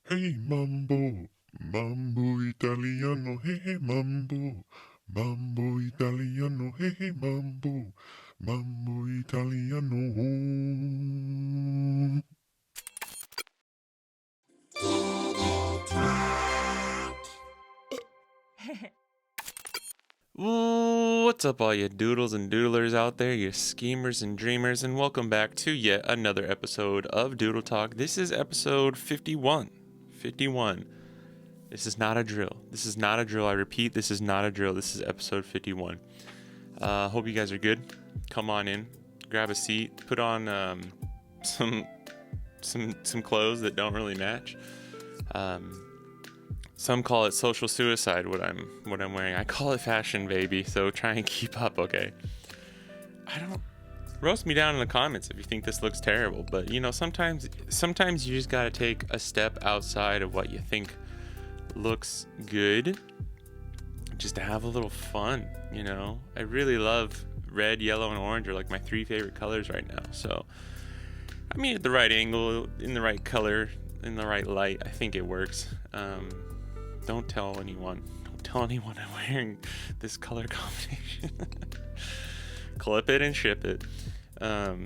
Hey mambo, mambo italiano, hey hey mambo, mambo italiano, hey hey mambo, mambo italiano. What's up, all you doodles and doodlers out there, you schemers and dreamers, and welcome back to yet another episode of Doodle Talk. This is episode 51. 51. This is not a drill. This is not a drill. I repeat, this is not a drill. This is episode 51. Hope you guys are good. Come on in, grab a seat, put on some clothes that don't really match. Some call it social suicide, what I'm wearing. I call it fashion, baby. So try and keep up, okay? Roast me down in the comments if you think this looks terrible. But you know, sometimes you just gotta take a step outside of what you think looks good, just to have a little fun. You know, I really love red, yellow, and orange are like my three favorite colors right now. So I mean, at the right angle, in the right color, in the right light, I think it works. Don't tell anyone I'm wearing this color combination. Clip it and ship it. Hope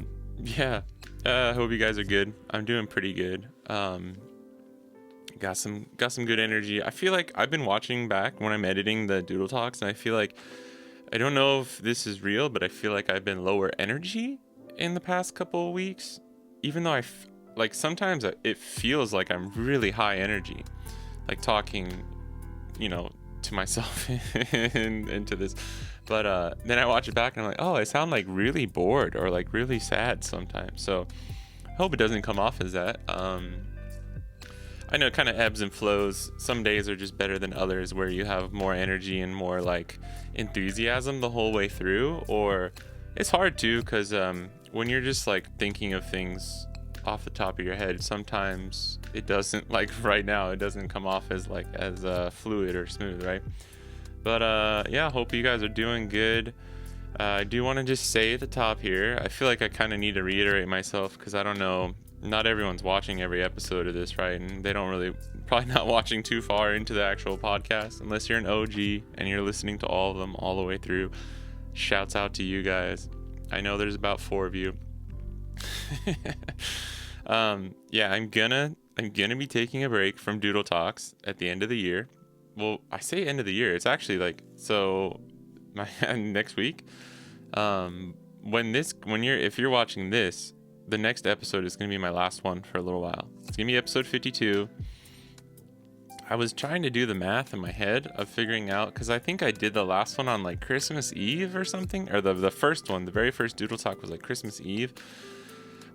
you guys are good. I'm doing pretty good. Got some good energy. I feel like I've been watching back when I'm editing the Doodle Talks, and I feel like, I don't know if this is real, but I feel like I've been lower energy in the past couple of weeks, even though sometimes it feels like I'm really high energy, like talking, you know, to myself into this, but then I watch it back and I'm like, oh, I sound like really bored or like really sad sometimes. So I hope it doesn't come off as that. I know it kind of ebbs and flows. Some days are just better than others, where you have more energy and more like enthusiasm the whole way through, or it's hard too, because when you're just like thinking of things off the top of your head, sometimes it doesn't, like right now, it doesn't come off as fluid or smooth, right? But hope you guys are doing good. I do want to just say at the top here, I feel like I kind of need to reiterate myself, because I don't know, not everyone's watching every episode of this, right? And they don't really, probably not watching too far into the actual podcast, unless you're an OG and you're listening to all of them all the way through. Shouts out to you guys. I know there's about 4 of you. I'm gonna be taking a break from Doodle Talks at the end of the year. Well, I say end of the year, it's actually next week. If you're watching this, the next episode is gonna be my last one for a little while. It's gonna be episode 52. I was trying to do the math in my head of figuring out, because I think I did the last one on like Christmas Eve or something, or the first one, the very first Doodle Talk was like Christmas Eve.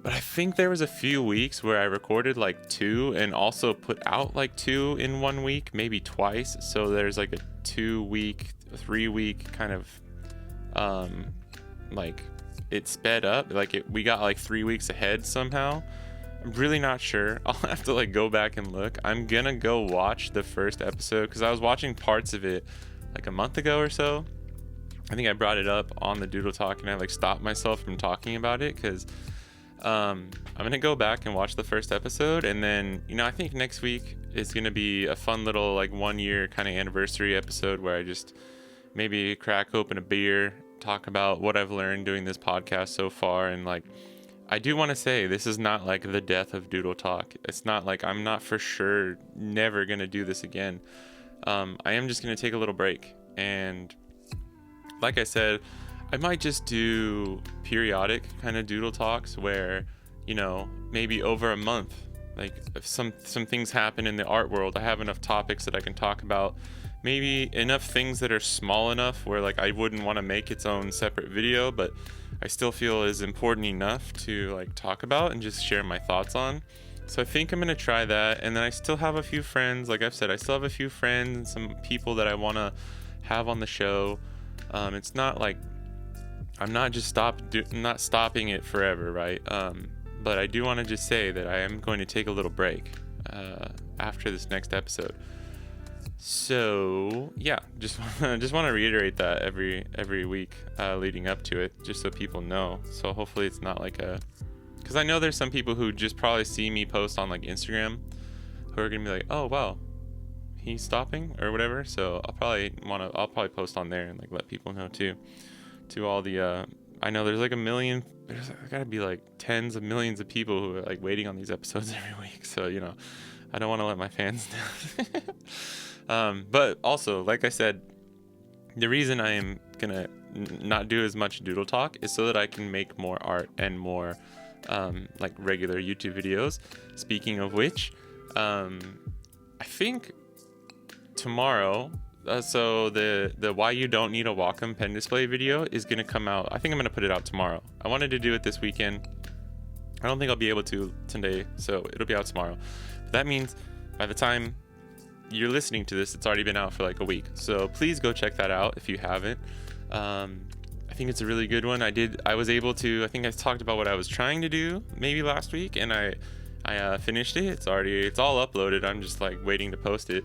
But I think there was a few weeks where I recorded like 2 and also put out like 2 in 1 week, maybe twice. So there's like a 2-week, 3-week kind of, like it sped up. We got like 3 weeks ahead somehow. I'm really not sure. I'll have to like go back and look. I'm gonna go watch the first episode, because I was watching parts of it like a month ago or so. I think I brought it up on the Doodle Talk, and I like stopped myself from talking about it, because I'm gonna go back and watch the first episode, and then, you know, I think next week is gonna be a fun little like 1 year kind of anniversary episode, where I just maybe crack open a beer, talk about what I've learned doing this podcast so far. And like, I do want to say, this is not like the death of Doodle Talk. It's not like I'm not for sure never gonna do this again. I am just gonna take a little break, and like I said, I might just do periodic kind of Doodle Talks where, you know, maybe over a month, like if some things happen in the art world, I have enough topics that I can talk about, maybe enough things that are small enough where like I wouldn't want to make its own separate video, but I still feel is important enough to like talk about and just share my thoughts on. So I think I'm going to try that. And then I still have a few friends, like I've said, I still have a few friends and some people that I want to have on the show. It's not like I'm not just not stopping it forever, right? But I do want to just say that I am going to take a little break after this next episode. So yeah, just want to reiterate that every week leading up to it, just so people know. So hopefully it's not like because I know there's some people who just probably see me post on like Instagram who are gonna be like, oh wow, he's stopping or whatever. So I'll probably post on there and like let people know too. To all the I know there's like a million, there's gotta be like tens of millions of people who are like waiting on these episodes every week. So I don't want to let my fans down. But also, like I said, the reason I am gonna not do as much Doodle Talk is so that I can make more art and more like regular YouTube videos. Speaking of which, I think tomorrow, so the why you don't need a Wacom pen display video is gonna come out. I think I'm gonna put it out tomorrow. I wanted to do it this weekend. I don't think I'll be able to today, so it'll be out tomorrow. But that means by the time you're listening to this, it's already been out for like a week. So please go check that out if you haven't. I think it's a really good one. I was able to, I think I talked about what I was trying to do maybe last week, and I finished it. It's all uploaded. I'm just like waiting to post it.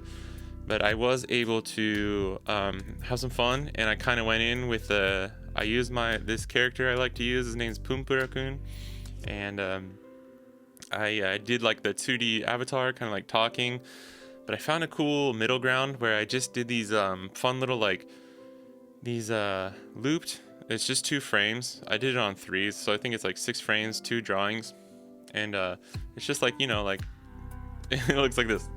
But I was able to have some fun, and I kind of went in with I used this character I like to use. His name's Pumpura-kun, and I did like the 2D avatar, kind of like talking. But I found a cool middle ground where I just did these fun little like these looped. It's just 2 frames. I did it on 3s, so I think it's like 6 frames, 2 drawings, and it's just like like it looks like this.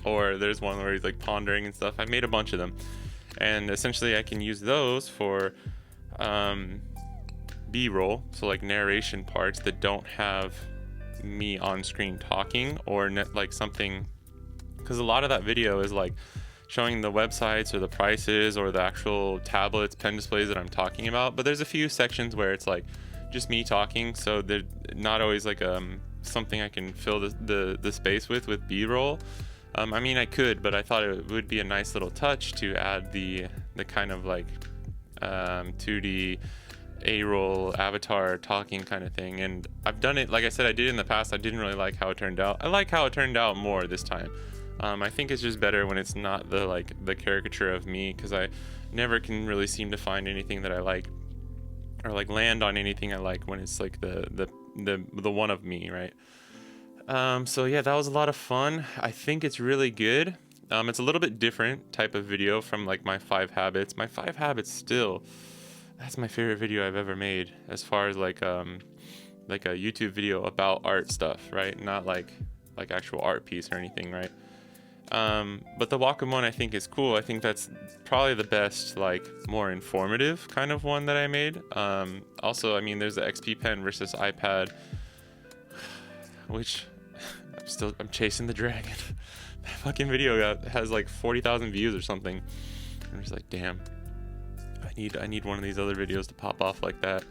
Or there's one where he's like pondering and stuff. I made a bunch of them, and essentially I can use those for B-roll, so like narration parts that don't have me on screen talking or like something, because a lot of that video is like showing the websites or the prices or the actual tablets, pen displays that I'm talking about. But there's a few sections where it's like just me talking, so they're not always like something I can fill the space with B-roll. I mean, I could, but I thought it would be a nice little touch to add the kind of like 2D A-roll avatar talking kind of thing. And I've done it, like I said, I did it in the past. I didn't really like how it turned out. I like how it turned out more this time. I think it's just better when it's not the caricature of me, because I never can really seem to find anything that I like, or like land on anything I like when it's like the one of me, right? So yeah, that was a lot of fun. I think it's really good. It's a little bit different type of video from like my 5 habits. My 5 habits still, that's my favorite video I've ever made, as far as like a YouTube video about art stuff, right? Not like actual art piece or anything, right? But the Wacom one I think is cool. I think that's probably the best, like more informative kind of one that I made. Also, I mean, there's the XP pen versus iPad, which I'm chasing the dragon. That fucking video has like 40,000 views or something. I'm just like, damn, I need one of these other videos to pop off like that.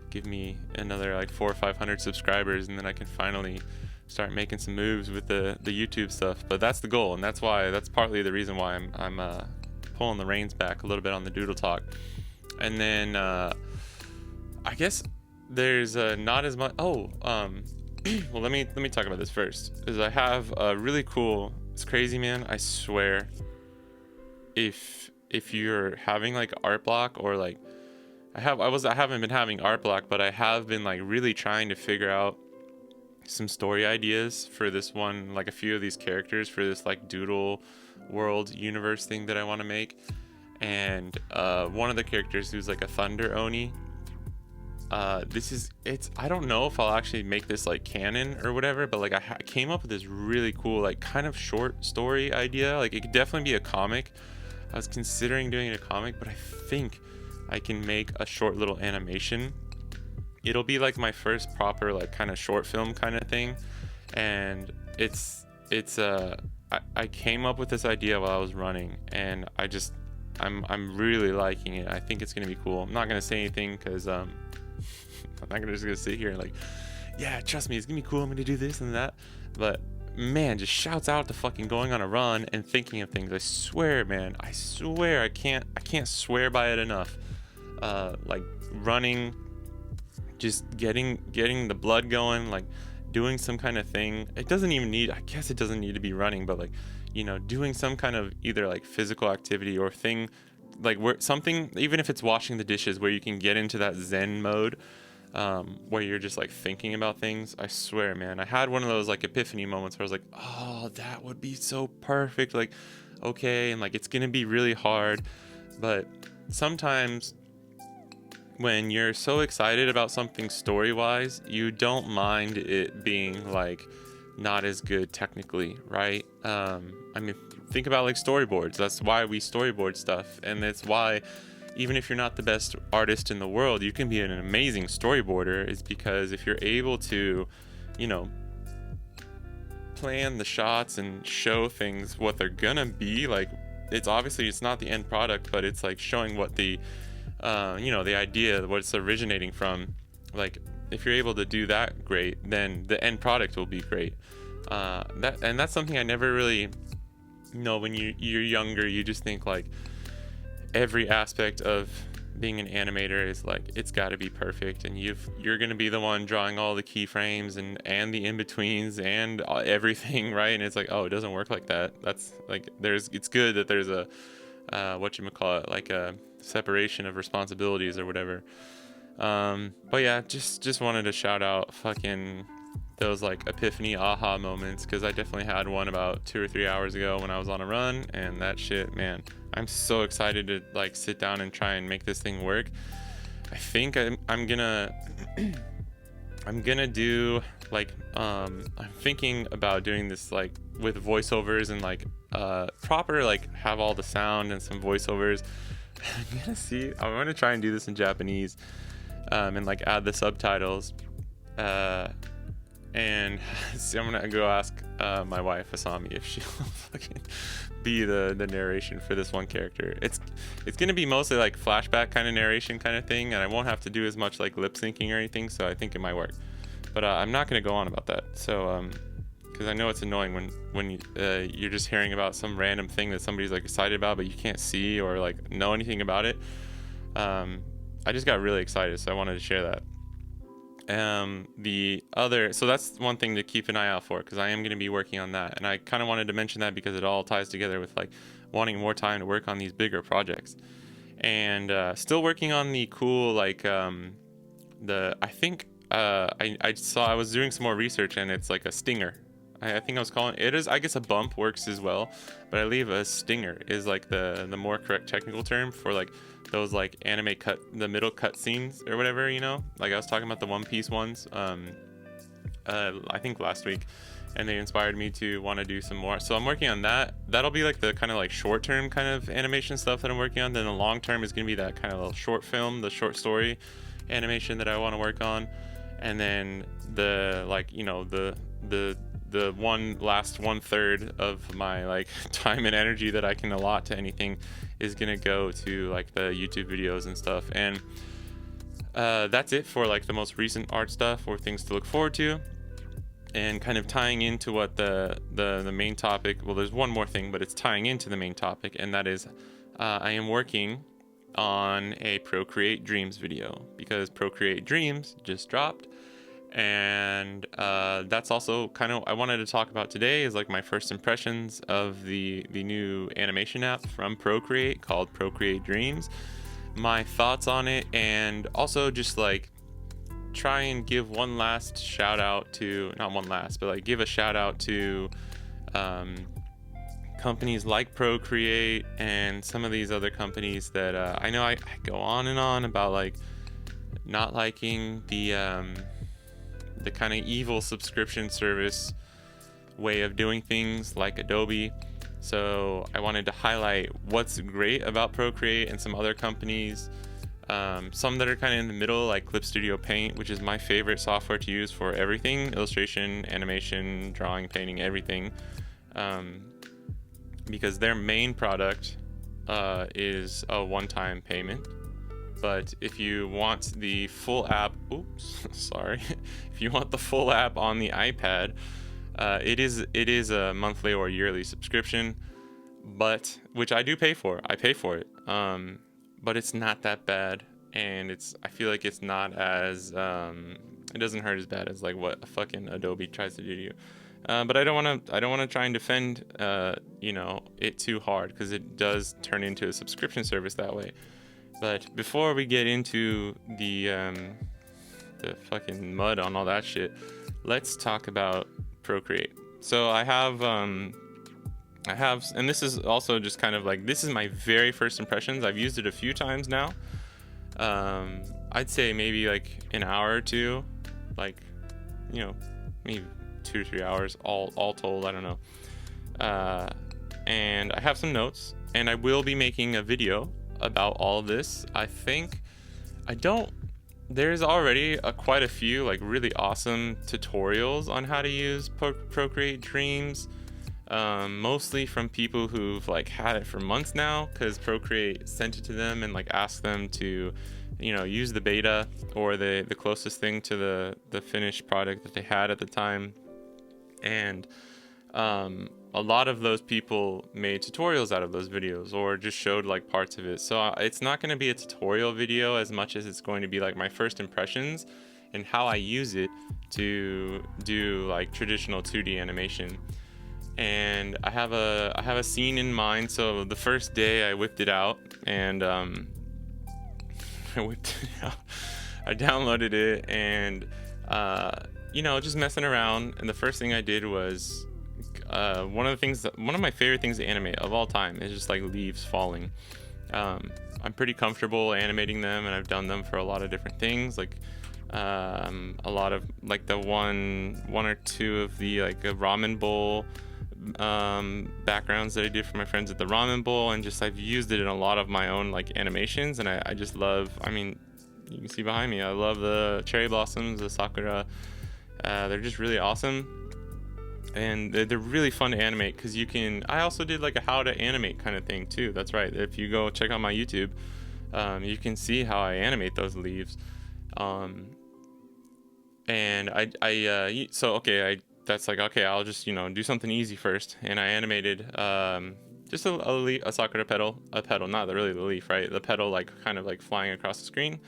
Give me another like 400 or 500 subscribers, and then I can finally start making some moves with the YouTube stuff. But that's the goal, and that's partly the reason why I'm pulling the reins back a little bit on the Doodle Talk. And then I guess there's not as much. Well, let me talk about this first. Is I have a really cool. It's crazy, man. I swear. If you're having like art block, or like I haven't been having art block, but I have been like really trying to figure out some story ideas for this one, like a few of these characters for this like doodle world universe thing that I want to make. And one of the characters who's like a thunder oni. I don't know if I'll actually make this like canon or whatever, but like I came up with this really cool like kind of short story idea. Like it could definitely be a comic. I was considering doing a comic, but I think I can make a short little animation. It'll be like my first proper like kind of short film kind of thing, and I came up with this idea while I was running, and I'm really liking it. I think it's gonna be cool. I'm not gonna say anything because I'm not gonna sit here and like, yeah, trust me, it's gonna be cool. I'm gonna do this and that. But man, just shouts out to fucking going on a run and thinking of things. I swear, man. I swear I can't swear by it enough. Like running, just getting the blood going, like doing some kind of thing. I guess it doesn't need to be running, but like, doing some kind of either like physical activity or thing, like something, even if it's washing the dishes, where you can get into that Zen mode. where you're just like thinking about things. I swear, man, I had one of those like epiphany moments where I was like, oh, that would be so perfect. Like, okay, and like it's gonna be really hard, but sometimes when you're so excited about something story-wise, you don't mind it being like not as good technically, right? I mean, think about like storyboards. That's why we storyboard stuff, and it's why even if you're not the best artist in the world, you can be an amazing storyboarder. Is because if you're able to, you know, plan the shots and show things what they're gonna be like. It's obviously it's not the end product, but it's like showing what the the idea, what it's originating from. Like, if you're able to do that great, then the end product will be great. That's something I never really, when you're younger, you just think like every aspect of being an animator is like it's got to be perfect, and you're gonna be the one drawing all the keyframes and the in-betweens and everything, right? And it's like, oh, it doesn't work like that. That's like it's good that there's a whatchamacallit, like a separation of responsibilities or whatever. But yeah, just wanted to shout out fucking those like epiphany aha moments, because I definitely had one about 2 or 3 hours ago when I was on a run, and that shit, man, I'm so excited to like sit down and try and make this thing work. I think I'm gonna I'm gonna do like I'm thinking about doing this like with voiceovers and like proper, like have all the sound and some voiceovers. I'm gonna try and do this in Japanese, and like add the subtitles, and see, I'm gonna go ask my wife Asami if she'll fucking be the narration for this one character. It's gonna be mostly like flashback kind of narration kind of thing, and I won't have to do as much like lip syncing or anything, so I think it might work. But I'm not gonna go on about that. So because I know it's annoying when you're just hearing about some random thing that somebody's like excited about, but you can't see or like know anything about it. I just got really excited, so I wanted to share that. So that's one thing to keep an eye out for, because I am going to be working on that, and I kind of wanted to mention that because it all ties together with like wanting more time to work on these bigger projects, and still working on the cool like I think I was doing some more research, and it's like a stinger. I think I was calling it is, I guess a bump works as well, but I believe a stinger is like the more correct technical term for like those like anime the middle cut scenes or whatever, like I was talking about the One Piece ones I think last week, and they inspired me to want to do some more. So I'm working on that. That'll be like the kind of like short term kind of animation stuff that I'm working on. Then the long term is going to be that kind of little short film, the short story animation that I want to work on. And then the like the last 1/3 of my like time and energy that I can allot to anything is gonna go to like the YouTube videos and stuff. And that's it for like the most recent art stuff or things to look forward to. And kind of tying into what the main topic, well, there's one more thing, but it's tying into the main topic, and that is I am working on a Procreate Dreams video, because Procreate Dreams just dropped. And that's also kind of I wanted to talk about today, is like my first impressions of the new animation app from Procreate called Procreate Dreams, my thoughts on it, and also just like try and give one last shout out to, not one last, but like give a shout out to companies like Procreate and some of these other companies that I know I go on and on about like not liking the kind of evil subscription service way of doing things like Adobe. So I wanted to highlight what's great about Procreate and some other companies, some that are kind of in the middle, like Clip Studio Paint, which is my favorite software to use for everything: illustration, animation, drawing, painting, everything, because their main product is a one-time payment. But if you want the full app, if you want the full app on the iPad, it is a monthly or yearly subscription, but which I do pay for. I pay for it, but it's not that bad, and I feel like it's not as it doesn't hurt as bad as like what a fucking Adobe tries to do to you. But I don't want to try and defend it too hard, because it does turn into a subscription service that way. But before we get into the the fucking mud on all that shit, let's talk about Procreate. So I have, and this is also just kind of like, this is my very first impressions. I've used it a few times now. I'd say maybe like an hour or two, like, you know, maybe 2 or 3 hours all told, I don't know. And I have some notes, and I will be making a video about all of this. There's already quite a few like really awesome tutorials on how to use Procreate Dreams, mostly from people who've like had it for months now, because Procreate sent it to them and like asked them to, you know, use the beta or the closest thing to the finished product that they had at the time. And a lot of those people made tutorials out of those videos or just showed like parts of it. So it's not going to be a tutorial video as much as it's going to be like my first impressions and how I use it to do like traditional 2D animation. And I have a scene in mind. So the first day I whipped it out, and I downloaded it, and you know, just messing around. And the first thing I did was one of my favorite things to animate of all time is just like leaves falling. I'm pretty comfortable animating them, and I've done them for a lot of different things, like a lot of like the one or two of the like a ramen bowl backgrounds that I did for my friends at the ramen bowl, and just I've used it in a lot of my own like animations. And I just love, I mean, you can see behind me, I love the cherry blossoms, the sakura. They're just really awesome. And they're really fun to animate, because I also did like a how to animate kind of thing too. That's right. If you go check out my YouTube, you can see how I animate those leaves. And that's like, okay, I'll just, you know, do something easy first. And I animated just a sakura petal, not really the leaf, right? The petal like kind of like flying across the screen.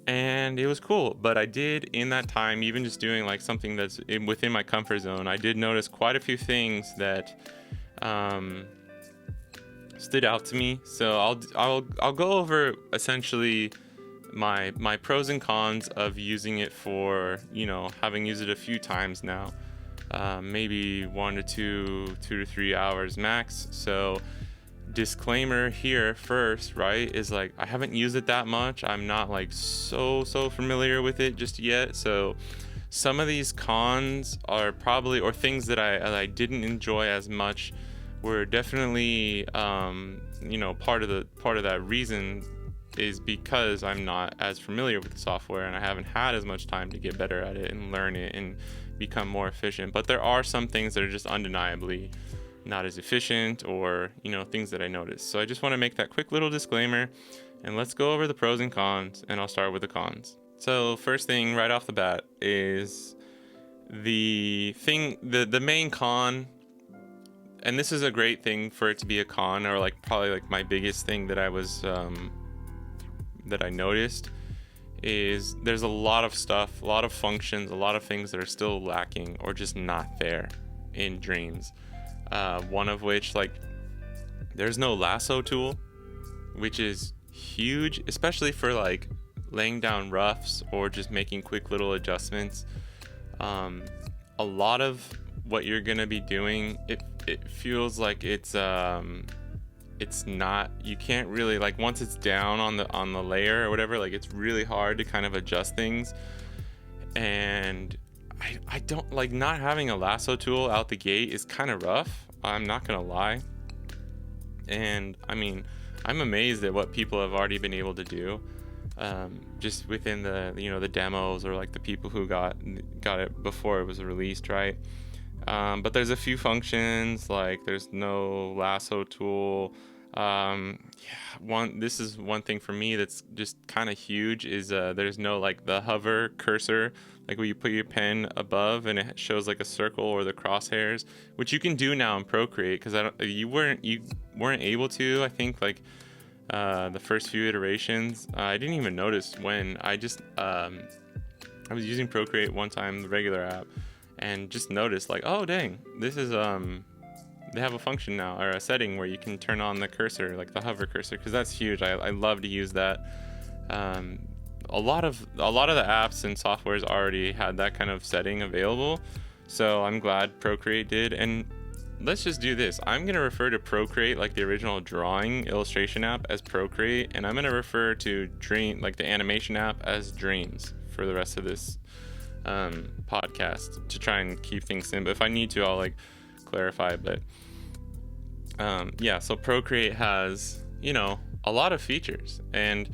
And it was cool, but I did in that time, even just doing like something that's within my comfort zone, I did notice quite a few things that stood out to me. So I'll go over essentially my pros and cons of using it for, you know, having used it a few times now, maybe 1 to 2 to 3 hours max. So disclaimer here first, right, is like I haven't used it that much. I'm not like so familiar with it just yet. So some of these cons are probably, or things that I didn't enjoy as much, were definitely you know, part of that reason is because I'm not as familiar with the software, and I haven't had as much time to get better at it and learn it and become more efficient. But there are some things that are just undeniably not as efficient, or, you know, things that I noticed. So I just want to make that quick little disclaimer, and let's go over the pros and cons, and I'll start with the cons. So first thing right off the bat is the main con, and this is a great thing for it to be a con, or like probably like my biggest thing that that I noticed, is there's a lot of stuff, a lot of functions, a lot of things that are still lacking or just not there in Dreams. One of which, like, there's no lasso tool, which is huge, especially for like laying down roughs or just making quick little adjustments. A lot of what you're gonna be doing, it feels like it's not, you can't really, like, once it's down on the layer or whatever, like, it's really hard to kind of adjust things. And I don't like, not having a lasso tool out the gate is kind of rough, I'm not gonna lie. And I mean, I'm amazed at what people have already been able to do, just within the, you know, the demos, or like the people who got it before it was released, right? But there's a few functions, like there's no lasso tool. This is one thing for me that's just kind of huge, is there's no like the hover cursor, like where you put your pen above and it shows like a circle or the crosshairs, which you can do now in Procreate, because you weren't able to, I think, like the first few iterations. I didn't even notice when I was using Procreate one time, the regular app, and just noticed like, oh dang, this is they have a function now, or a setting where you can turn on the cursor, like the hover cursor, because that's huge. I love to use that. a lot of the apps and softwares already had that kind of setting available. So I'm glad Procreate did. And let's just do this. I'm going to refer to Procreate, like the original drawing illustration app, as Procreate, and I'm going to refer to Dream, like the animation app, as Dreams for the rest of this podcast, to try and keep things simple. If I need to, I'll like clarify. But yeah, so Procreate has, you know, a lot of features, and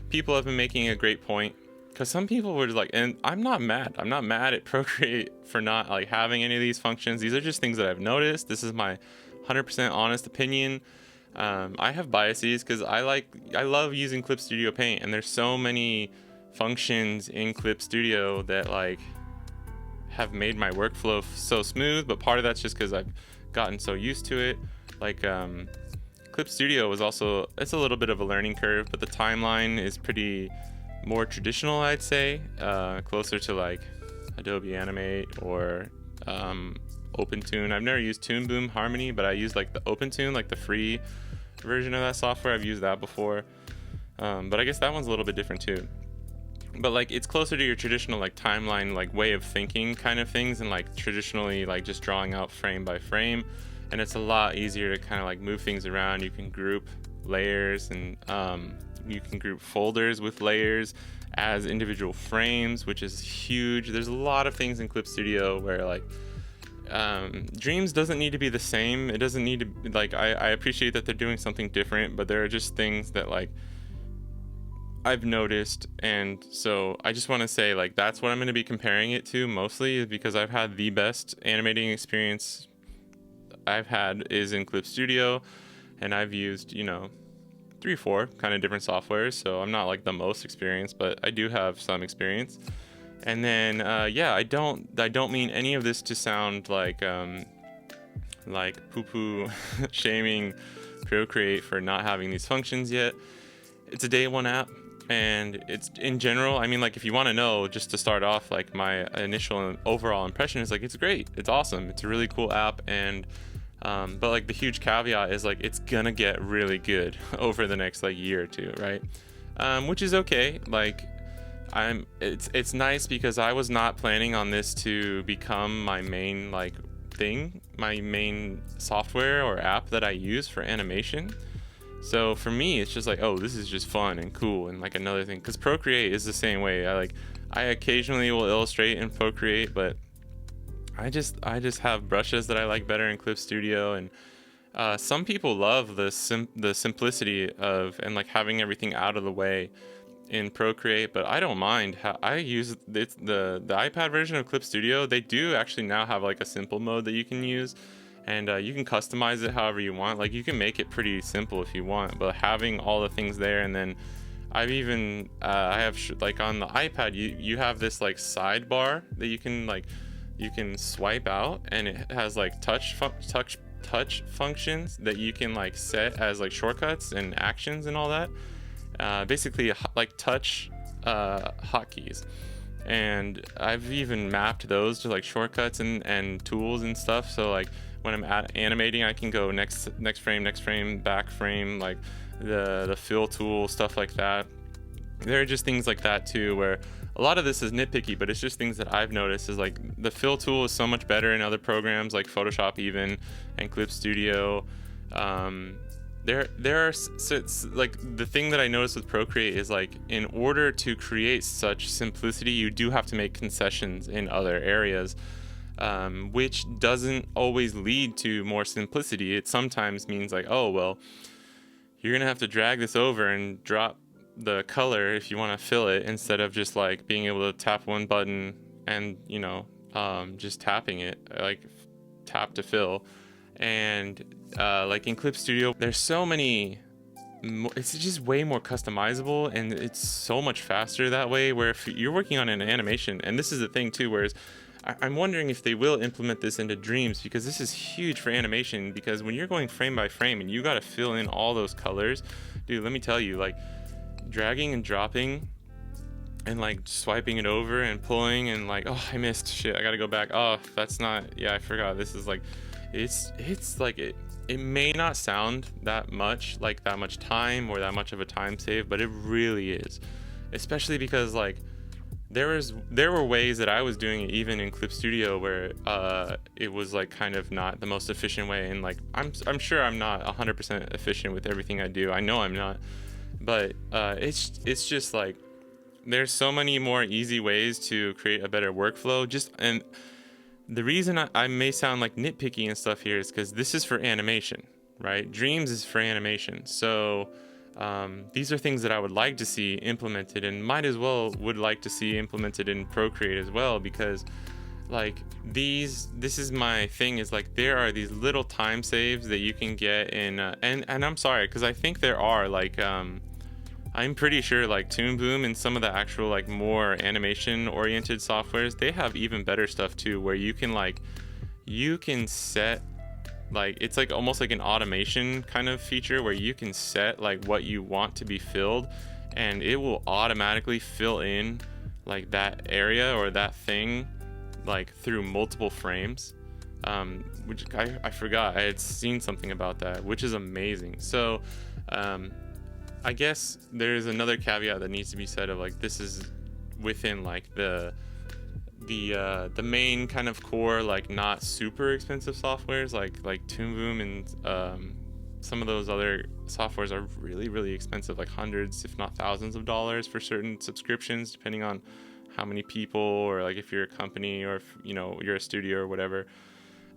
people have been making a great point, because some people were like, and I'm not mad at Procreate for not like having any of these functions. These are just things that I've noticed. This is my 100% honest opinion. I have biases because I love using Clip Studio Paint, and there's so many functions in Clip Studio that like have made my workflow so smooth, but part of that's just because I've gotten so used to it. Like Clip Studio was also, it's a little bit of a learning curve, but the timeline is pretty more traditional, I'd say, closer to like Adobe Animate or OpenTune. I've never used Toon Boom Harmony, but I use like the OpenTune, like the free version of that software. I've used that before, but I guess that one's a little bit different too. But like it's closer to your traditional like timeline, like way of thinking kind of things, and like traditionally like just drawing out frame by frame. And it's a lot easier to kind of like move things around. You can group layers, and you can group folders with layers as individual frames, which is huge. There's a lot of things in Clip Studio where like Dreams doesn't need to be the same. It doesn't need to, like, I appreciate that they're doing something different, but there are just things that like I've noticed. And so I just want to say, like, that's what I'm going to be comparing it to mostly, is because I've had the best animating experience I've had is in Clip Studio, and I've used, you know, 3-4 kind of different softwares, so I'm not like the most experienced, but I do have some experience. And then yeah, I don't mean any of this to sound like poo-poo shaming Procreate for not having these functions yet. It's a day one app, and it's, in general, I mean, like, if you want to know, just to start off, like, my initial and overall impression is like, it's great, it's awesome, it's a really cool app. And but like the huge caveat is like it's gonna get really good over the next like year or two, right? Which is okay. Like it's nice, because I was not planning on this to become my main like thing, my main software or app that I use for animation. So for me, it's just like, oh, this is just fun and cool, and like another thing, because Procreate is the same way. I occasionally will illustrate in Procreate, but I just have brushes that I like better in Clip Studio. And some people love the simplicity of, and like having everything out of the way in Procreate, but I don't mind. I use the iPad version of Clip Studio. They do actually now have like a simple mode that you can use, and you can customize it however you want. Like you can make it pretty simple if you want, but having all the things there. And then I've even I have like on the iPad, you have this like sidebar that you can swipe out, and it has like touch functions that you can like set as like shortcuts and actions and all that. Basically like touch hotkeys. And I've even mapped those to like shortcuts and tools and stuff. So like when I'm animating, I can go next frame, back frame, like the fill tool, stuff like that. There are just things like that too, where a lot of this is nitpicky, but it's just things that I've noticed is like the fill tool is so much better in other programs like Photoshop even, and Clip Studio. There are like the thing that I noticed with Procreate is like, in order to create such simplicity, you do have to make concessions in other areas, which doesn't always lead to more simplicity. It sometimes means like, oh, well, you're gonna have to drag this over and drop the color if you want to fill it, instead of just like being able to tap one button and, you know, just tapping it, like tap to fill. And like in Clip Studio, there's so many it's just way more customizable, and it's so much faster that way, where if you're working on an animation, and this is the thing too, whereas I'm wondering if they will implement this into Dreams, because this is huge for animation, because when you're going frame by frame and you got to fill in all those colors, dude, let me tell you, like dragging and dropping and like swiping it over and pulling and like, oh, I missed, shit, I gotta go back, oh, that's not, yeah, I forgot, this is like, it's like it may not sound that much time or that much of a time save, but it really is. especially because like there were ways that I was doing it even in Clip Studio where it was like kind of not the most efficient way, and like I'm sure I'm not 100% efficient with everything I do. I know I'm not, but it's just like there's so many more easy ways to create a better workflow. And the reason I may sound like nitpicky and stuff here is because this is for animation, right? Dreams is for animation, so these are things that I would like to see implemented, and might as well would like to see implemented in Procreate as well, because like this is my thing, is like there are these little time saves that you can get in and I'm sorry, because I think there are like I'm pretty sure like Toon Boom and some of the actual like more animation oriented softwares, they have even better stuff too, where you can set like, it's like almost like an automation kind of feature where you can set like what you want to be filled, and it will automatically fill in like that area or that thing like through multiple frames, which I forgot I had seen something about that, which is amazing. So I guess there's another caveat that needs to be said of like, this is within like the main kind of core, like not super expensive softwares like Toon Boom and some of those other softwares are really expensive, like hundreds if not thousands of dollars for certain subscriptions, depending on how many people, or like if you're a company, or if you know you're a studio or whatever.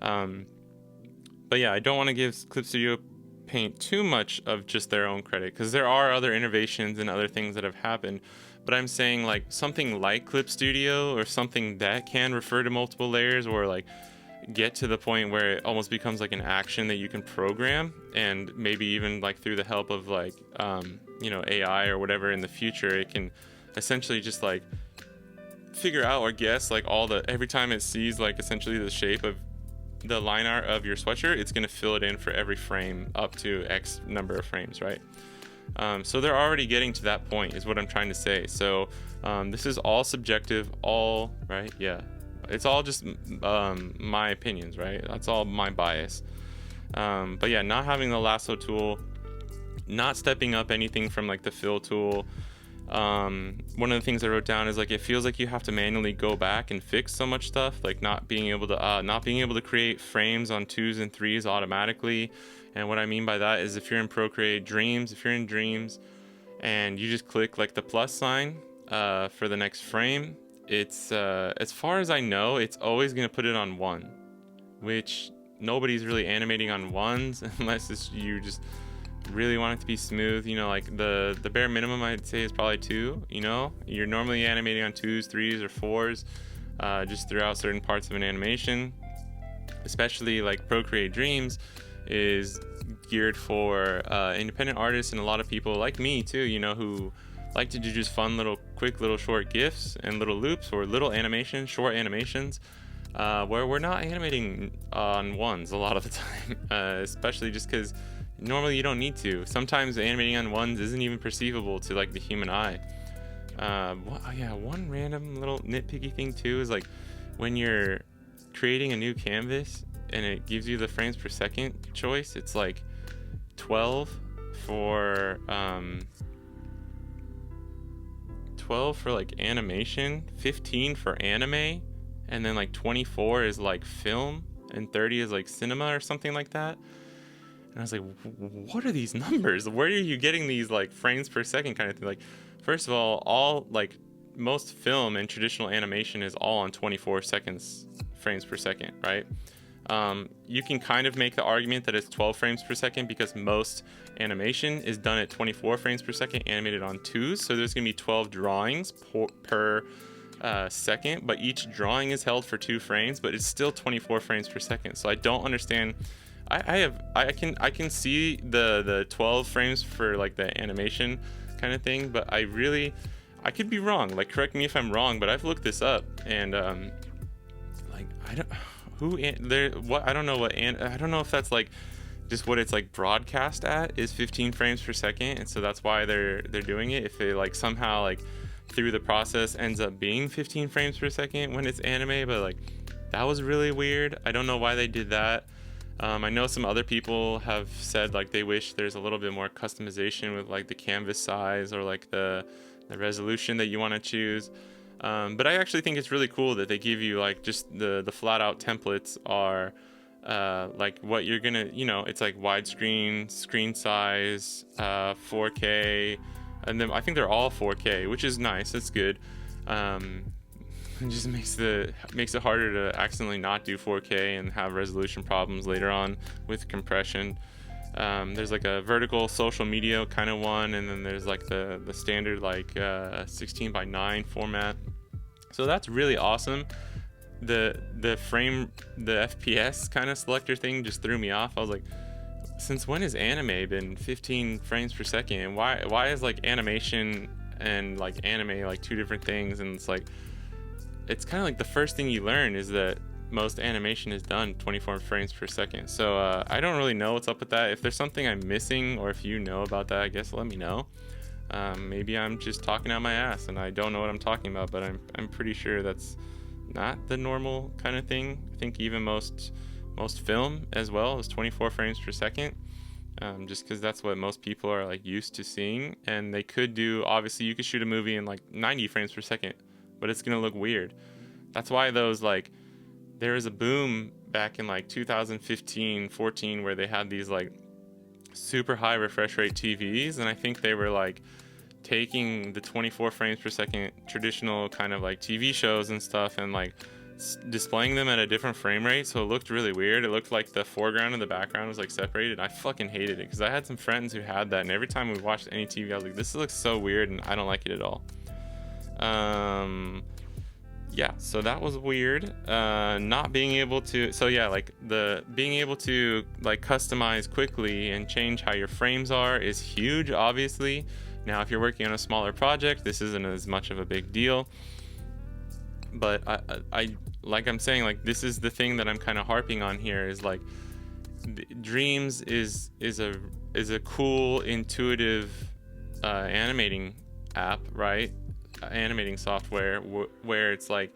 But yeah, I don't want to give Clip Studio Paint too much of just their own credit, because there are other innovations and other things that have happened. But I'm saying like something like Clip Studio, or something that can refer to multiple layers, or like get to the point where it almost becomes like an action that you can program, and maybe even like through the help of like AI or whatever in the future, it can essentially just like figure out or guess like every time it sees like essentially the shape of the line art of your sweatshirt, it's going to fill it in for every frame up to X number of frames, right? So they're already getting to that point, is what I'm trying to say. So this is all subjective, right? Yeah, it's all just my opinions, right? That's all my bias. But yeah, not having the lasso tool, not stepping up anything from like the fill tool. One of the things I wrote down is like, it feels like you have to manually go back and fix so much stuff, like not being able to create frames on 2s and 3s automatically. And what I mean by that is, if you're in Procreate Dreams, if you're in Dreams and you just click like the plus sign for the next frame, it's as far as I know, it's always going to put it on 1, which nobody's really animating on 1s unless you just really want it to be smooth. Like the bare minimum I'd say is probably 2. You're normally animating on 2s, 3s, or 4s just throughout certain parts of an animation, especially like Procreate Dreams is geared for independent artists and a lot of people like me too, who like to do just fun quick little short GIFs and little loops, or little animations, short animations, where we're not animating on 1s a lot of the time, especially just because normally you don't need to. Sometimes animating on 1s isn't even perceivable to like the human eye. One random little nitpicky thing too is like, when you're creating a new canvas and it gives you the frames per second choice, it's like 12 for like animation, 15 for anime, and then like 24 is like film, and 30 is like cinema or something like that. And I was like, what are these numbers? Where are you getting these like frames per second kind of thing? Like, first of all like most film and traditional animation is all on 24 seconds frames per second, right? You can kind of make the argument that it's 12 frames per second, because most animation is done at 24 frames per second animated on 2s, so there's going to be 12 drawings per second, but each drawing is held for 2 frames, but it's still 24 frames per second. So I don't understand. I can see the 12 frames for like the animation kind of thing, but I could be wrong. Like, correct me if I'm wrong, but I've looked this up, and like I don't know if that's like just what it's like broadcast at is 15 frames per second, and so that's why they're doing it. If it like somehow like through the process ends up being 15 frames per second when it's anime, but like that was really weird. I don't know why they did that. I know some other people have said like they wish there's a little bit more customization with like the canvas size, or like the the resolution that you want to choose. But I actually think it's really cool that they give you like just the flat out templates are like what you're gonna, it's like widescreen, screen size, 4K, and then I think they're all 4K, which is nice. That's good. It just makes it harder to accidentally not do 4K and have resolution problems later on with compression. There's like a vertical social media kind of one, and then there's like the standard like 16 by 9 format. So that's really awesome. The FPS kind of selector thing just threw me off. I was like, since when has anime been 15 frames per second? And why is like animation and like anime like two different things? And it's kind of like the first thing you learn is that most animation is done 24 frames per second. So I don't really know what's up with that. If there's something I'm missing, or if you know about that, I guess let me know. Maybe I'm just talking out my ass and I don't know what I'm talking about, but I'm pretty sure that's not the normal kind of thing. I think even most film as well is 24 frames per second, just because that's what most people are like used to seeing. And they could do, obviously you could shoot a movie in like 90 frames per second, but it's gonna look weird. That's why those like, there was a boom back in like 2015 14 where they had these like super high refresh rate TVs, and I think they were like taking the 24 frames per second traditional kind of like TV shows and stuff and like displaying them at a different frame rate, so it looked really weird. It looked like the foreground and the background was like separated. I fucking hated it because I had some friends who had that, and every time we watched any TV I was like, this looks so weird and I don't like it at all. Yeah, so that was weird. Not being able to, so yeah, like the being able to like customize quickly and change how your frames are is huge, obviously. Now, if you're working on a smaller project, this isn't as much of a big deal. But I like I'm saying, like this is the thing that I'm kind of harping on here is like Dreams is a cool, intuitive animating app, right? Animating software where it's like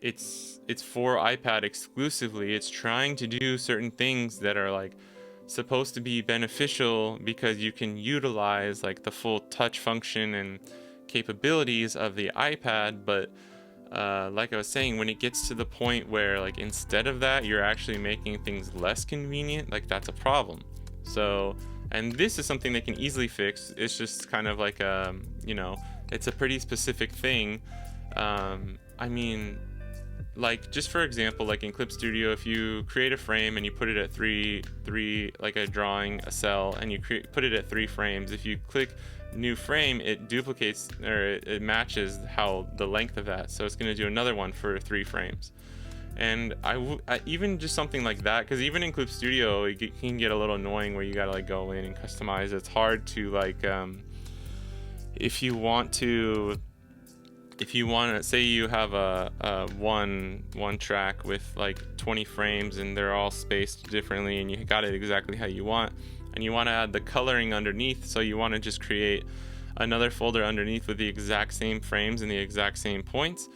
it's for iPad exclusively. It's trying to do certain things that are like supposed to be beneficial because you can utilize like the full touch function and capabilities of the iPad, but like I was saying, when it gets to the point where like instead of that you're actually making things less convenient, like that's a problem. So, and this is something they can easily fix. It's just kind of like it's a pretty specific thing. I mean, like just for example, like in Clip Studio, if you create a frame and you put it at three like a drawing, a cell, and you put it at 3 frames, if you click new frame, it duplicates or it matches how the length of that, so it's going to do another one for 3 frames. And I even just something like that, because even in Clip Studio it can get a little annoying where you gotta like go in and customize. It's hard to like if you want to say you have a one track with like 20 frames and they're all spaced differently and you got it exactly how you want, and you want to add the coloring underneath, so you want to just create another folder underneath with the exact same frames and the exact same points.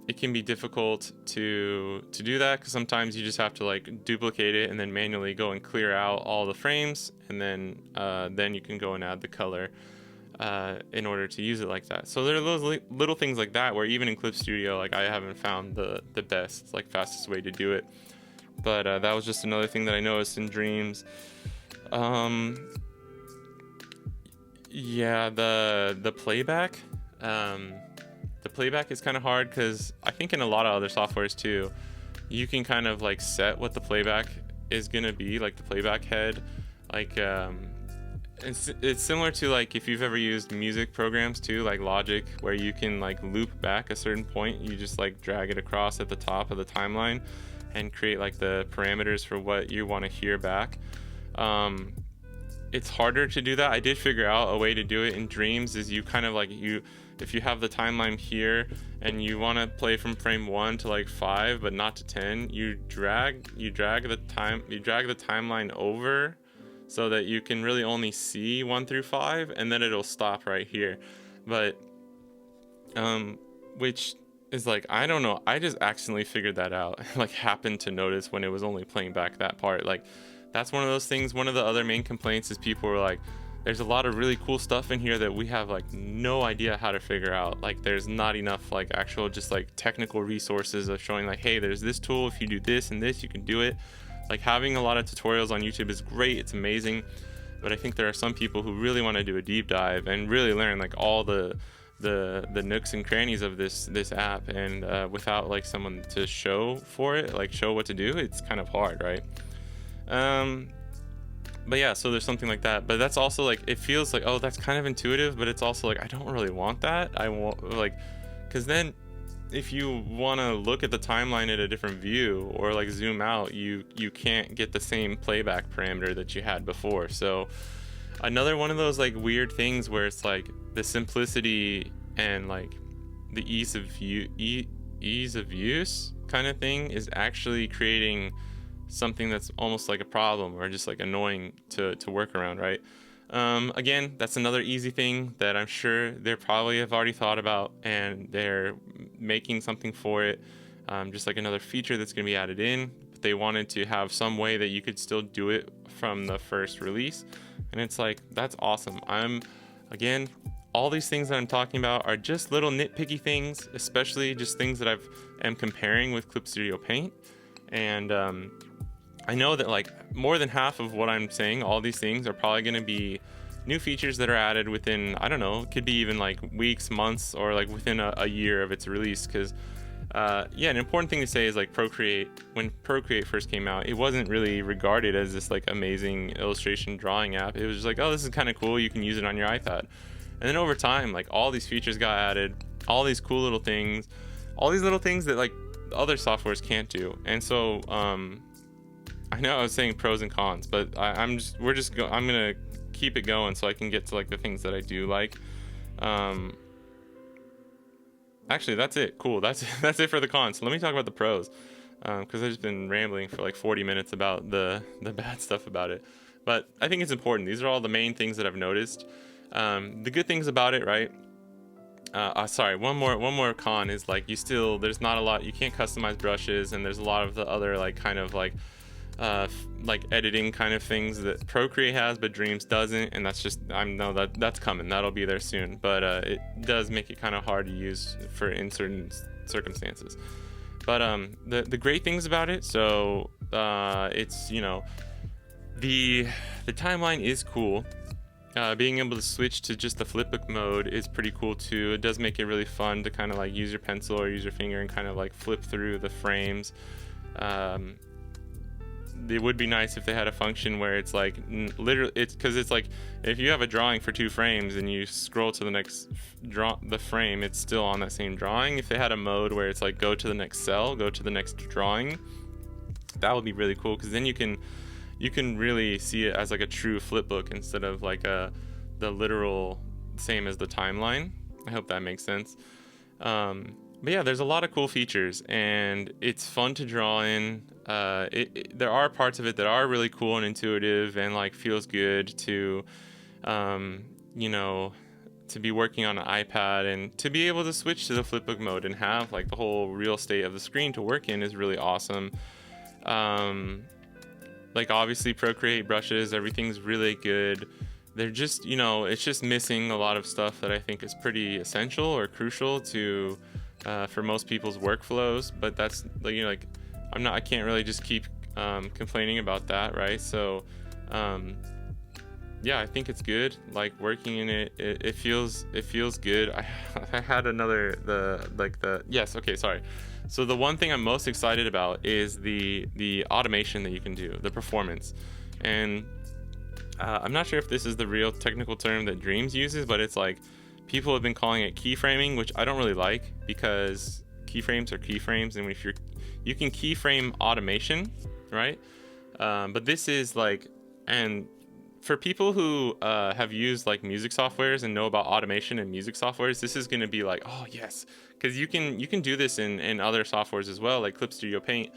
It can be difficult to do that because sometimes you just have to like duplicate it and then manually go and clear out all the frames, and then you can go and add the color in order to use it like that. So there are those little things like that where even in Clip Studio, like I haven't found the best, like fastest way to do it. But that was just another thing that I noticed in Dreams. Yeah, the playback. The playback is kind of hard because I think in a lot of other softwares too, you can kind of like set what the playback is gonna be, like the playback head. Like it's similar to like if you've ever used music programs too, like Logic, where you can like loop back a certain point. You just like drag it across at the top of the timeline and create like the parameters for what you want to hear back. It's harder to do that. I did figure out a way to do it in Dreams. Is you kind of like if you have the timeline here and you want to play from frame 1 to like 5 but not to 10, you drag the timeline over so that you can really only see 1 through 5, and then it'll stop right here. But which is like, I don't know, I just accidentally figured that out. Like happened to notice when it was only playing back that part. Like that's one of those things. One of the other main complaints is people were like, there's a lot of really cool stuff in here that we have like no idea how to figure out. Like there's not enough like actual just like technical resources of showing like, hey, there's this tool, if you do this and this, you can do it. Like having a lot of tutorials on YouTube is great, it's amazing, but I think there are some people who really want to do a deep dive and really learn like all the nooks and crannies of this app, and without like someone to show for it, like show what to do, it's kind of hard, right? But yeah, so there's something like that, but that's also like, it feels like, oh, that's kind of intuitive, but it's also like, I don't really want that. I want like, because then if you want to look at the timeline at a different view or like zoom out, you can't get the same playback parameter that you had before. So another one of those like weird things where it's like the simplicity and like the ease of use kind of thing is actually creating something that's almost like a problem or just like annoying to work around, right? Again, that's another easy thing that I'm sure they probably have already thought about, and they're making something for it, just like another feature that's going to be added in. But they wanted to have some way that you could still do it from the first release, and it's like, that's awesome. Again, all these things that I'm talking about are just little nitpicky things, especially just things that am comparing with Clip Studio Paint. And I know that like more than half of what I'm saying, all these things are probably going to be new features that are added within, I don't know, it could be even like weeks, months, or like within a year of its release. Because yeah, an important thing to say is like Procreate, when Procreate first came out, it wasn't really regarded as this like amazing illustration drawing app. It was just like, oh, this is kind of cool, you can use it on your iPad. And then over time, like all these features got added, all these cool little things, all these little things that like other softwares can't do. And so I know I was saying pros and cons, but I'm gonna keep it going so I can get to like the things that I do like. Actually, that's it. Cool. That's it for the cons. So let me talk about the pros, because I've just been rambling for like 40 minutes about the bad stuff about it. But I think it's important. These are all the main things that I've noticed. The good things about it, right? Sorry, one more con is like there's not a lot, you can't customize brushes, and there's a lot of the other like kind of like editing kind of things that Procreate has but Dreams doesn't, and that's just, I know that's coming, that'll be there soon, but it does make it kind of hard to use in certain circumstances. But the great things about it, so it's, you know, the timeline is cool. Being able to switch to just the flipbook mode is pretty cool too. It does make it really fun to kind of like use your pencil or use your finger and kind of like flip through the frames. It would be nice if they had a function where it's like literally, because it's like if you have a drawing for 2 frames and you scroll to the next the frame, it's still on that same drawing. If they had a mode where it's like go to the next cell, go to the next drawing, that would be really cool, because then you can really see it as like a true flipbook instead of like the literal same as the timeline. I hope that makes sense. But yeah, there's a lot of cool features, and it's fun to draw in. There are parts of it that are really cool and intuitive and like feels good to, you know, to be working on an iPad, and to be able to switch to the flipbook mode and have like the whole real estate of the screen to work in is really awesome. Like obviously Procreate brushes, everything's really good. They're just, you know, it's just missing a lot of stuff that I think is pretty essential or crucial to for most people's workflows. But that's, you know, like I can't really just keep complaining about that, right? So yeah, I think it's good. Like working in it, it feels good. I had yes, okay, sorry. So the one thing I'm most excited about is the automation that you can do, the performance. And I'm not sure if this is the real technical term that Dreams uses, but it's like people have been calling it keyframing, which I don't really like, because keyframes are keyframes, and if you can keyframe automation, right? But this is like, and for people who have used like music softwares and know about automation and music softwares, this is going to be like, oh yes, because you can do this in other softwares as well, like Clip Studio Paint.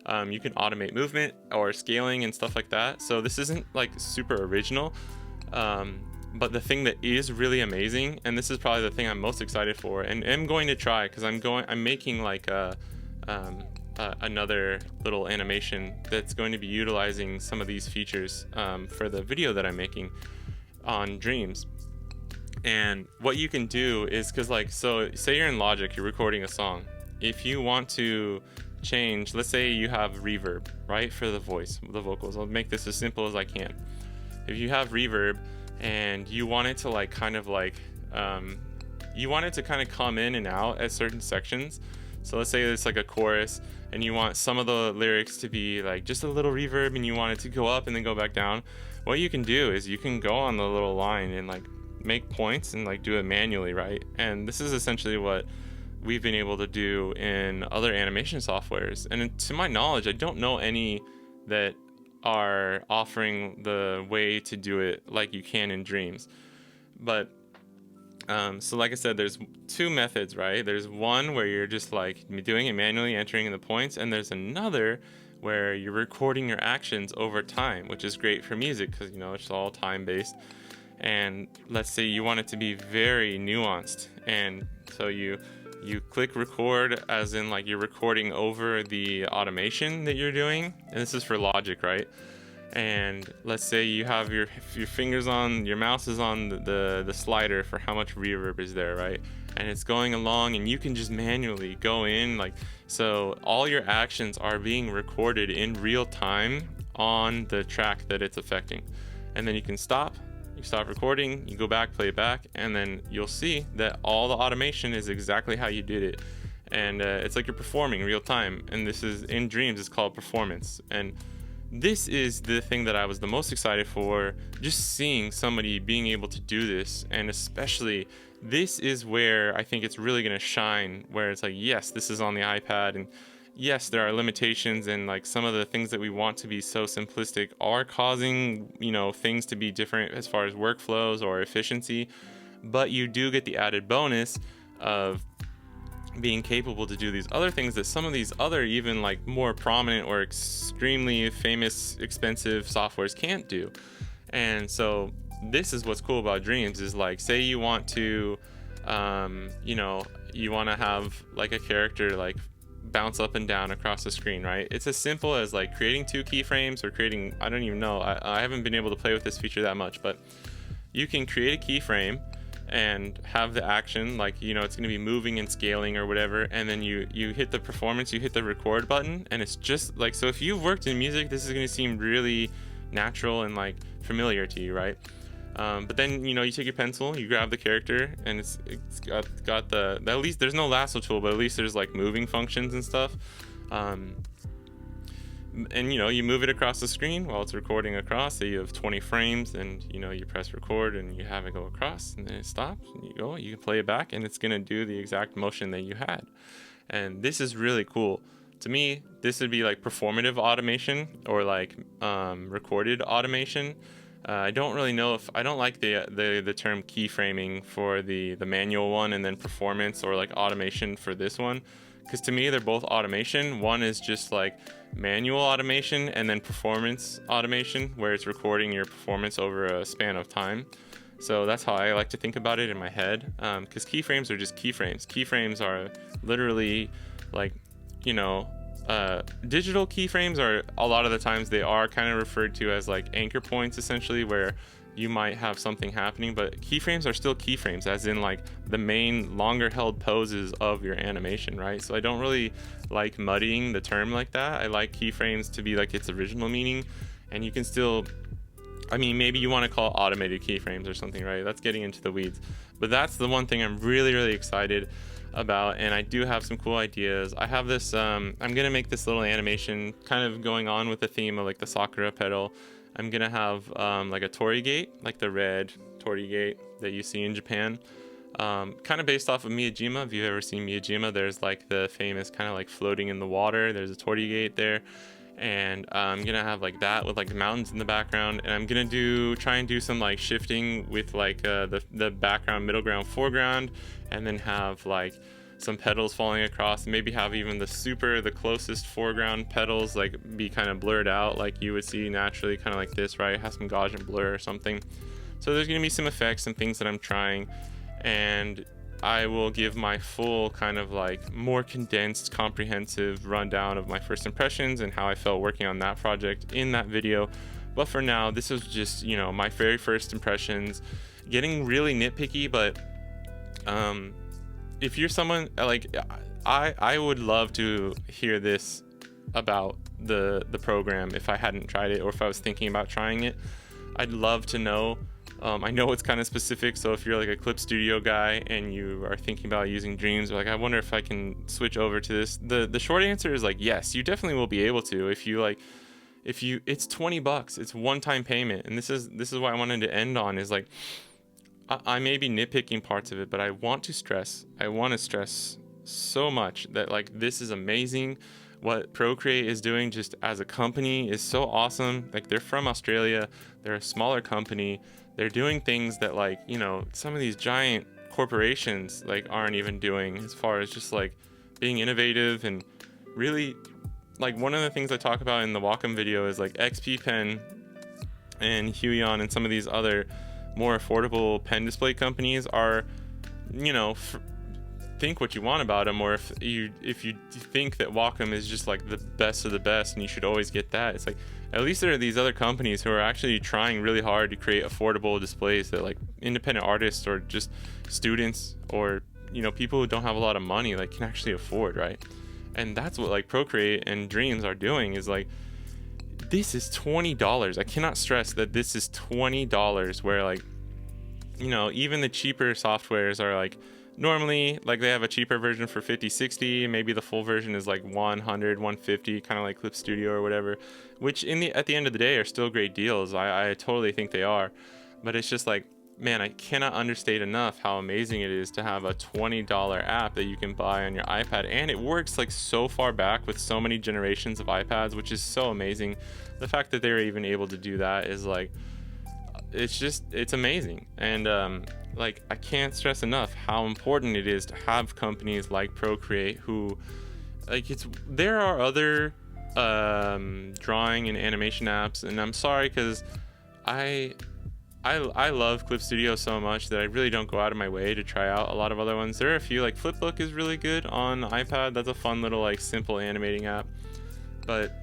You can automate movement or scaling and stuff like that. So this isn't like super original, but the thing that is really amazing, and this is probably the thing I'm most excited for, and am going to try, because I'm making like another little animation that's going to be utilizing some of these features for the video that I'm making. on Dreams. And what you can do is, because like, so say you're in Logic, you're recording a song. If you want to change, let's say you have reverb, right, for the voice, the vocals. I'll make this as simple as I can. If you have reverb and you want it to like kind of like you want it to kind of come in and out at certain sections. So let's say it's like a chorus and you want some of the lyrics to be like just a little reverb and you want it to go up and then go back down. What you can do is you can go on the little line and like make points and like do it manually, right? And this is essentially what we've been able to do in other animation softwares. And to my knowledge, I don't know any that are offering the way to do it like you can in Dreams. But so like I said, there's two methods, right? There's one where you're just like doing it manually, entering in the points, and there's another where you're recording your actions over time, which is great for music because, you know, it's all time based. And let's say you want it to be very nuanced, and so you click record, as in like you're recording over the automation that you're doing, and this is for Logic, right? And let's say you have your fingers on, your mouse is on the slider for how much reverb is there, right? And it's going along, and you can just manually go in, like, so all your actions are being recorded in real time on the track that it's affecting. And then you can stop, you stop recording, you go back, play it back, and then you'll see that all the automation is exactly how you did it. And it's like you're performing real time. And this is in Dreams, it's called performance. And this is the thing that I was the most excited for, just seeing somebody being able to do this. And especially, this is where I think it's really going to shine, where it's like, yes, this is on the iPad, and yes, there are limitations, and like some of the things that we want to be so simplistic are causing, you know, things to be different as far as workflows or efficiency. But you do get the added bonus of being capable to do these other things that some of these other even like more prominent or extremely famous expensive softwares can't do. And so this is what's cool about Dreams, is like, say you want to you know, you want to have like a character like bounce up and down across the screen, right? It's as simple as like creating 2 keyframes, or creating, I don't even know, I haven't been able to play with this feature that much, but you can create a keyframe and have the action, like, you know, it's going to be moving and scaling or whatever, and then you hit the performance, you hit the record button, and it's just like, so if you've worked in music, this is going to seem really natural and like familiar to you, right? But then, you know, you take your pencil, you grab the character, and it's got the, at least there's no lasso tool, but at least there's like moving functions and stuff. And, you know, you move it across the screen while it's recording across. So you have 20 frames, and, you know, you press record and you have it go across, and then it stops, and you go, you can play it back, and it's going to do the exact motion that you had. And this is really cool. To me, this would be like performative automation, or like recorded automation. I don't really know if, I don't like the term keyframing for the manual one, and then performance or like automation for this one, because to me they're both automation. One is just like manual automation, and then performance automation, where it's recording your performance over a span of time. So that's how I like to think about it in my head, because keyframes are just keyframes. Keyframes are literally like, you know, digital keyframes are, a lot of the times they are kind of referred to as like anchor points, essentially, where you might have something happening, but keyframes are still keyframes, as in like the main longer held poses of your animation, right? So I don't really like muddying the term like that. I like keyframes to be like its original meaning, and you can still, I mean, maybe you want to call it automated keyframes or something, right? That's getting into the weeds, but that's the one thing I'm really, really excited about. And I do have some cool ideas. I have this, I'm gonna make this little animation kind of going on with the theme of like the Sakura petal. I'm gonna have like a torii gate, like the red torii gate that you see in Japan, kind of based off of Miyajima. If you've ever seen Miyajima, there's like the famous kind of like floating in the water, there's a torii gate there. And I'm gonna have like that with like the mountains in the background, and I'm gonna try and do some like shifting with like the background, middle ground, foreground, and then have like some petals falling across, and maybe have even the closest foreground petals like be kind of blurred out, like you would see naturally, kind of like this, right? Have some Gaussian blur or something. So there's gonna be some effects and things that I'm trying, and I will give my full kind of like more condensed, comprehensive rundown of my first impressions and how I felt working on that project in that video. But for now, this was just, my very first impressions, getting really nitpicky. But if you're someone like, I would love to hear this about the program if I hadn't tried it, or if I was thinking about trying it. I'd love to know. I know it's kind of specific, so if you're like a clip studio guy and you are thinking about using Dreams, like, I wonder if I can switch over to this. The short answer is like, yes, you definitely will be able to. If you it's $20, it's one-time payment. And this is what I wanted to end on, is like, I may be nitpicking parts of it, but I want to stress so much that, like, this is amazing. What Procreate is doing just as a company is so awesome. Like, they're from Australia, they're a smaller company, they're doing things that, like, some of these giant corporations like aren't even doing, as far as just like being innovative. And really, like, one of the things I talk about in the Wacom video is like XP Pen and Huion and some of these other more affordable pen display companies are, think what you want about them, or if you think that Wacom is just like the best of the best and you should always get that, it's like, at least there are these other companies who are actually trying really hard to create affordable displays that, like, independent artists or just students, or people who don't have a lot of money, like, can actually afford, right? And that's what, like, Procreate and Dreams are doing, is like, this is $20. I cannot stress that this is $20, where, like, even the cheaper softwares are like, normally, like, they have a cheaper version for $50-$60, maybe the full version is like $100-$150, kind of like Clip Studio or whatever, which at the end of the day are still great deals. I totally think they are. But it's just like, man, I cannot understate enough how amazing it is to have a $20 app that you can buy on your iPad, and it works like so far back with so many generations of iPads, which is so amazing. The fact that they were even able to do that is like, it's amazing. And like, I can't stress enough how important it is to have companies like Procreate who, like, there are other drawing and animation apps, and I'm sorry, because I love Clip Studio so much that I really don't go out of my way to try out a lot of other ones. There are a few, like Flipbook is really good on iPad. That's a fun little, like, simple animating app. But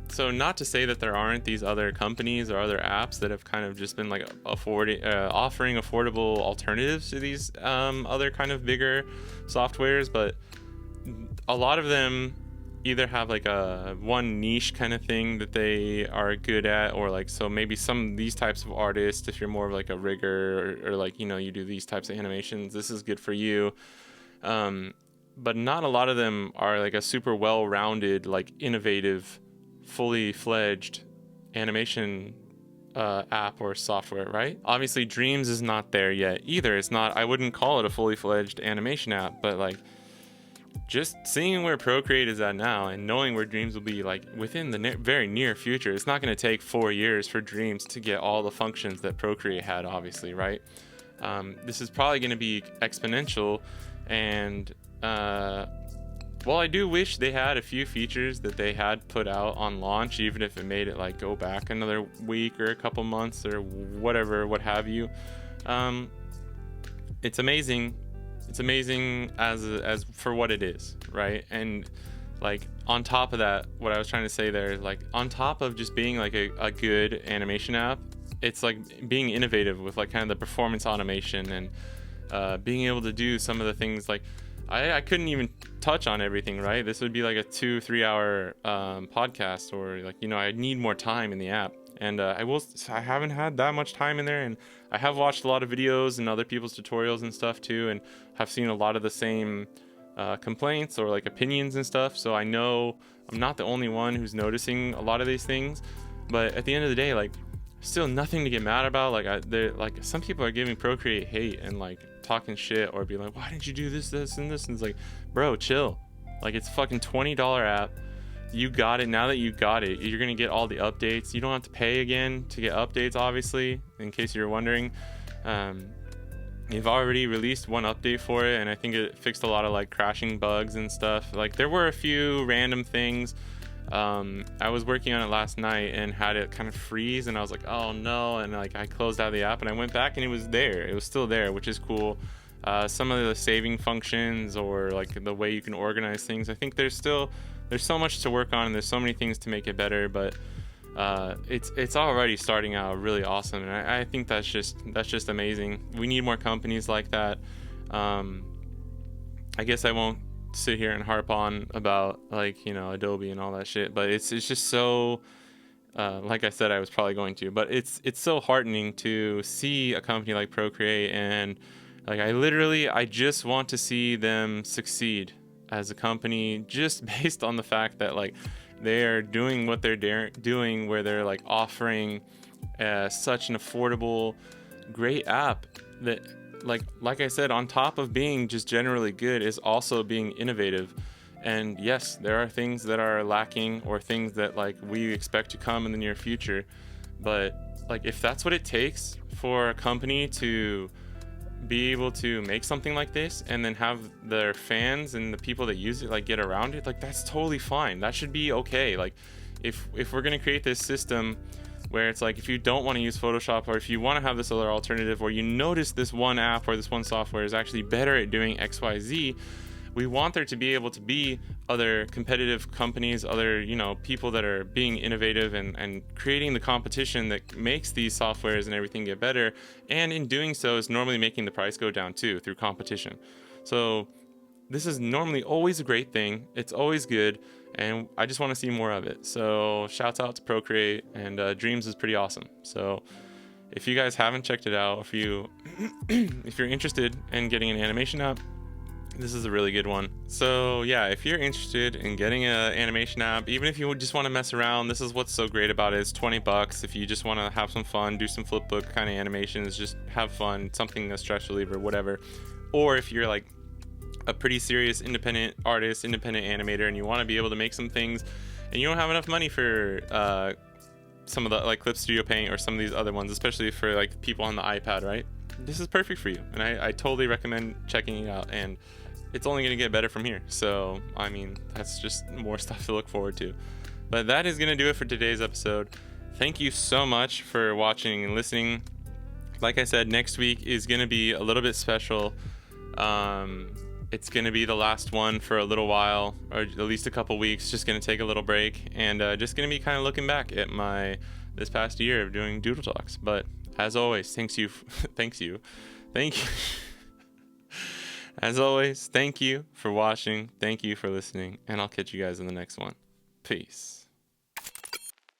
so not to say that there aren't these other companies or other apps that have kind of just been like offering affordable alternatives to these other kind of bigger softwares, but a lot of them either have like a one niche kind of thing that they are good at, or like, so maybe some of these types of artists, if you're more of like a rigger, or like, you do these types of animations, this is good for you. But not a lot of them are like a super well-rounded, like, innovative, fully fledged animation app or software, right? Obviously Dreams is not there yet either. I wouldn't call it a fully fledged animation app, but like, just seeing where Procreate is at now and knowing where Dreams will be, like, within the very near future, it's not going to take 4 years for Dreams to get all the functions that Procreate had, obviously, right? This is probably going to be exponential, and well, I do wish they had a few features that they had put out on launch, even if it made it like go back another week or a couple months or whatever, what have you. It's amazing. It's amazing as for what it is, right? And like, on top of that, what I was trying to say there is, like, on top of just being like a good animation app, it's like being innovative with like kind of the performance automation and being able to do some of the things. Like, I couldn't even touch on everything, right? This would be like a 2-3 hour podcast, or like, I need more time in the app, and I haven't had that much time in there, and I have watched a lot of videos and other people's tutorials and stuff too, and have seen a lot of the same complaints or like opinions and stuff, so I know I'm not the only one who's noticing a lot of these things. But at the end of the day, like, still nothing to get mad about. Like, some people are giving Procreate hate and like talking shit, or be like, why didn't you do this and this, and it's like, bro, chill. Like, it's fucking $20 app. You got it. Now that you got it, you're gonna get all the updates. You don't have to pay again to get updates, obviously, in case you're wondering. You've already released one update for it, and I think it fixed a lot of like crashing bugs and stuff. Like, there were a few random things. I was working on it last night and had it kind of freeze, and I was like, oh no, and like, I closed out the app and I went back and it was there. It was still there, which is cool. Some of the saving functions, or like the way you can organize things, I think there's so much to work on, and there's so many things to make it better. But it's already starting out really awesome, and I think that's just amazing. We need more companies like that. I guess I won't sit here and harp on about, like, Adobe and all that shit, but it's just so, like I said, I was probably going to, but it's so heartening to see a company like Procreate, and like I just want to see them succeed as a company, just based on the fact that, like, they're doing what they're doing, where they're like offering such an affordable, great app that, like I said, on top of being just generally good, is also being innovative. And yes, there are things that are lacking, or things that like we expect to come in the near future, but like if that's what it takes for a company to be able to make something like this, and then have their fans and the people that use it like get around it, like that's totally fine. That should be okay. Like if we're going to create this system where it's like, if you don't want to use Photoshop, or if you want to have this other alternative, or you notice this one app or this one software is actually better at doing XYZ, we want there to be able to be other competitive companies, other, people that are being innovative and creating the competition that makes these softwares and everything get better. And in doing so is normally making the price go down too, through competition. So this is normally always a great thing. It's always good. And I just want to see more of it. So shouts out to Procreate, and Dreams is pretty awesome. So if you guys haven't checked it out, if you're interested in getting an animation app, this is a really good one. So yeah, if you're interested in getting an animation app, even if you just want to mess around, this is what's so great about it. It's $20 if you just want to have some fun, do some flipbook kind of animations, just have fun, something, a stress reliever, whatever. Or if you're like a pretty serious independent artist, independent animator, and you want to be able to make some things, and you don't have enough money for some of the like Clip Studio Paint or some of these other ones, especially for like people on the iPad, right? This is perfect for you, and I totally recommend checking it out, and it's only going to get better from here. So I mean, that's just more stuff to look forward to. But that is going to do it for today's episode. Thank you so much for watching and listening. Like I said, next week is going to be a little bit special. It's going to be the last one for a little while, or at least a couple weeks. Just going to take a little break, and just going to be kind of looking back at this past year of doing Doodle Talks. But as always, thank you. As always, thank you for watching. Thank you for listening, and I'll catch you guys in the next one. Peace.